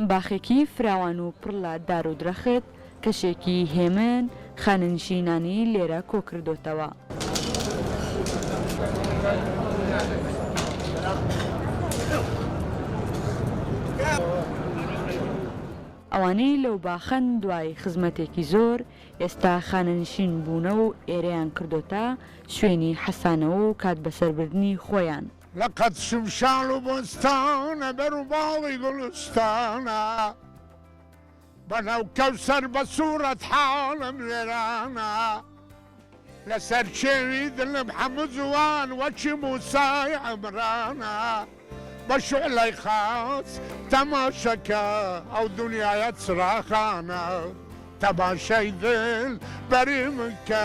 باخێکی فراوان و پڕ لە دار و درەخت کەشێکی هێمن خانەنشینانی لێرە کۆ کردوتەوە. ئەوانەی لەو باخەن دوای خزمەتێکی زۆر ئێستا خانەنشین بوونە و ئێرەیان کردوتە شوێنی حەسانەوە و کات بەسەربردنی خۆیان. لقد شمشال بستان برو باوی گلستانه بناو کوسر بصورت حالم ویرانه لسر شوی دلم حمزوان وچی موسای عمرانه بشعلی خاص تماشکه او دنیایت سراخانه تماشای دل بریم که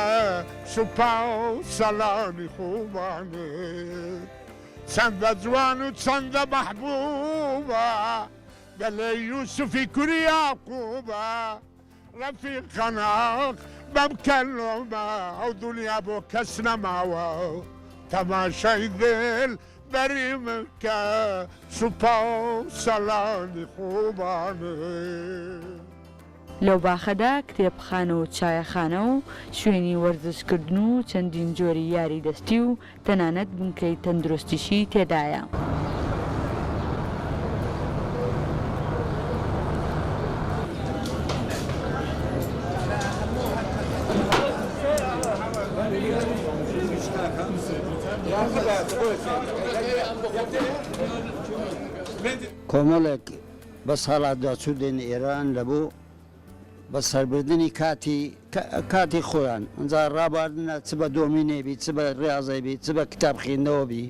سپا و سلانی خوبانه چند جوان و چند محبوبه دلی یوسفی کری یعقوبه رفیق خناق بمکلمه او دنیا بو کس نماوه تماشای دل بریم که سپا و سلانی خوبانه. لەو باخەدا کتێبخانە و چایەخانە و شوێنی وەرزشکردن و چەندین جۆری یاری دەستی و تەنانەت بنکەی تەندروستیشی تێدایە. کۆمەڵێک بە ساڵات داچوو دێن ئێران لەبوو بە سەربردنی کاتی خۆیان ئەنجا ڕاباردنە چ بە دۆمینێ بی چ بە ڕاضای بی چ بە کتاب خوێندنەوە بی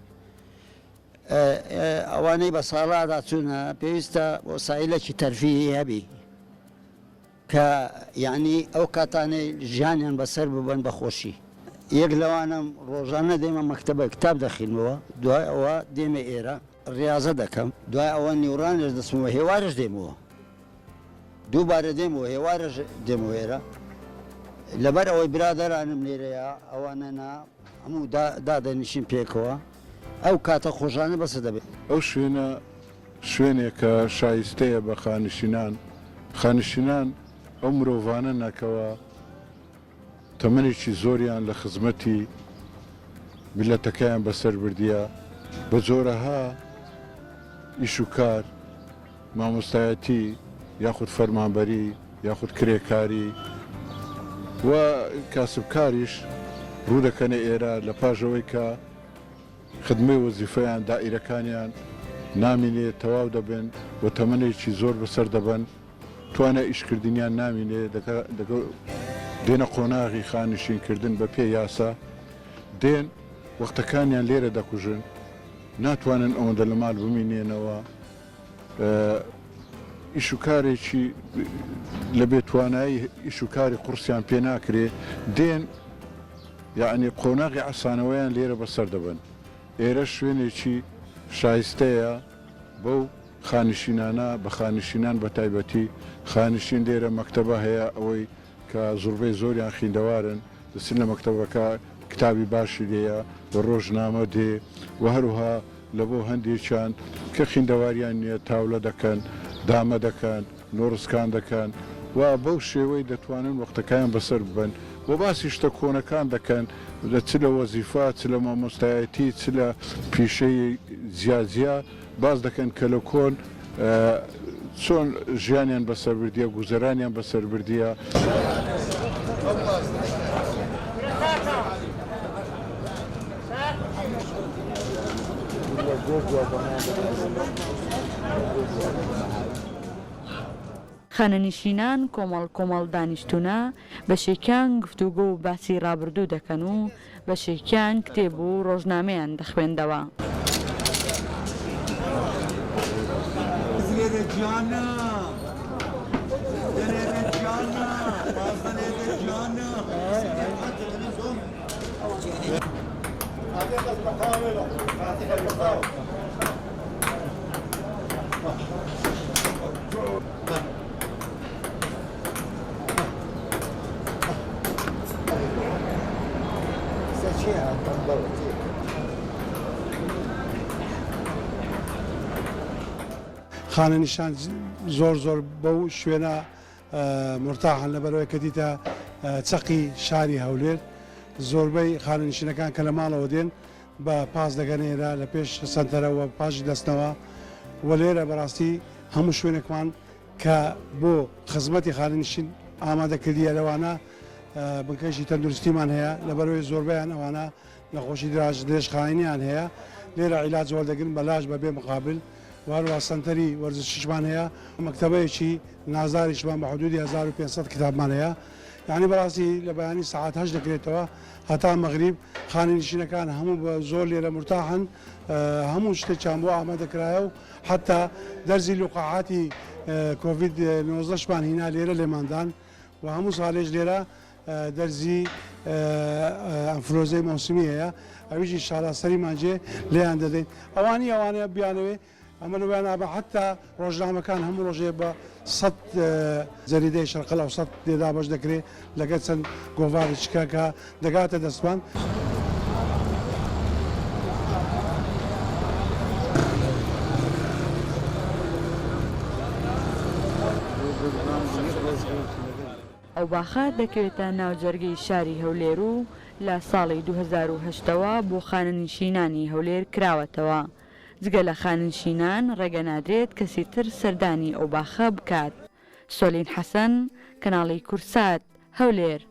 ئەوانەی بە ساڵادا چوونە پێویستە وەسایلێکی تەرفیهی هەبی کە یعنی ئەو کاتانەی ژیانیان بەسەر ببەن بە خۆشی. یەک لەوانم ڕۆژانە دێمە مەکتەبە کتاب دەخینەوە دوای ئەوە دێمە ئێرە ڕاضە دەکەم دوای ئەوە نیورانش دەچمەوە هێوارش دێمەوە دووبارە دێمەوە هێوارش دێمەوە ئێرە لەبەر ئەوەی برادەرانم لێرەیە ئەوانەنا هەموو دادەنیشین پێکەوە ئەو کاتە خۆشانە بەسە دەبێت. ئەو شوێنە شوێنێکە شایستەیە بە خانشینان ئەو مرۆڤانە نەکەوە تەمەنێکی زۆریان لە خزمەتی میلەتەکەیان بەسەر بردیە بە جۆرەها ئیش و کار مامۆستایەتی یاخود فەرمانبەری یاخود کرێکاری و کاسبکاریش ڕوو دەکەنە ئێرە لە پاژەوەی کە خدمەی وەزیفەیان دائیرەکانیان نامینێ تەواو دەبن و تەمەنێکی زۆر بەسەر دەبن توانە ئیشکردنیان نامینێ دێنە قۆناغی خانشینکردن بە پێ یاسا دێن وەختەکانیان لێرە دەکوژن ناتوانن ئەوەندە لە ماڵ بمینێنەوە ئیشوکارێکی لە بێتوانایی ئیشوکاری قورسیان پێ ناکرێ دێن یعنی قۆناغی عسانەوەیان لێرە بەسەر دەبن. ئێرە شوێنێکی شایستەیە بەو خانشینانە بە خانشینان بە تایبەتی خانشین لێرە مەکتەبە هەیە ئەوەی کە زۆربەی زۆریان خوێندەوارن دەچن لە مەکتەبەکە کتابی باشی لێیە بە ڕۆژنامە دێ و هەروها لە بۆ هەندێکیان کە خوێندەواریان نییە تاولە دەکەن دامە دەکەن نۆڕسکان دەکەن و بەو شێوەی دەتوانن وەختەکەیان بەسەر ببن و باسی شتە کۆنەکان دەکەن چ لە وەزیفا چ لە مامۆستایەتی چ لە پیشەی زیادزیە باز دەکەن کە لە کۆن چۆن ژیانیان بەسەر بردیە گوزەرانیان بەسەر بردیە. خانەنشینان کۆمەڵ دانیشتوونە بەشێکیان گفتوگۆ و باسی ڕابردوو دەکەن و بەشێکیان کتێب و ڕۆژنامەیان دەخوێندەوە. خانە نیشان زۆر زۆر بەو شوێنە مرتاحن لەبەرەوەی کە دیتە چەقی شاری هەولێر زۆربەی خانە نیشینەکان کە لە ماڵەوە دێن بە پاس دەگەنێرە لە پێش سنتەرەوە پاشی دەستنەوە و لێرە بەڕاستی هەموو شوێنێکمان کە بۆ خزمەتی خانە نشین ئامادەکردیە لەوانە بنکەشی تەندروستیمان هەیە لەبەرەوەی زۆربیان ئەوانە نەخۆشی درێژخایینیان هەیە لێرە عیلاج وەردەگرن بەلاژ بەبێ مقابل وارووا سنتەری وەرزشیشمان هەیە مەکتەبەیەکی نازاریشمان بە حدودی 1500 کتابمان هەیە یعنی بەڕاستی لە بەیانی ساعات 8 دەکرێتەوە هەتا مەغریب خانە نشینەکان هەموو بە زۆر لێرە مرتاحن هەموو شتێکیان بۆ ئامادەکرایە و حتا دەرزی لوقاعاتی کۆڤید 19مان هینا لێرە لێماندان و هەموو ساڵێژ لێرە دەرزی ئەنفلۆزەی مەوسمی هەیە ئەویشی شاراسەریمانجێ لێیان دەدەین ئەوانەیە بیانەوێ ئەمە لەویان ئابە حتا ڕۆژنامەکان هەموو ڕۆژێ بە 100 جەریدەی شەرقەڵە و 100 لێدا بەش دەکرێت لەگەڵ چەند گۆڤاری چکە کە دەگاتە دەستمان. ئەو باخە دەکەوێتە ناوجەرگەی شاری هەولێر و لە ساڵی 2008ەوە بۆ خانەنشینانی هەولێر کراوەتەوە. جگە لە خاننشینان ڕێگەنادرێت کەسی تر سەردانی ئەو باخە بکات. سۆلین حەسەن، کەناڵی کورسات، هەولێر.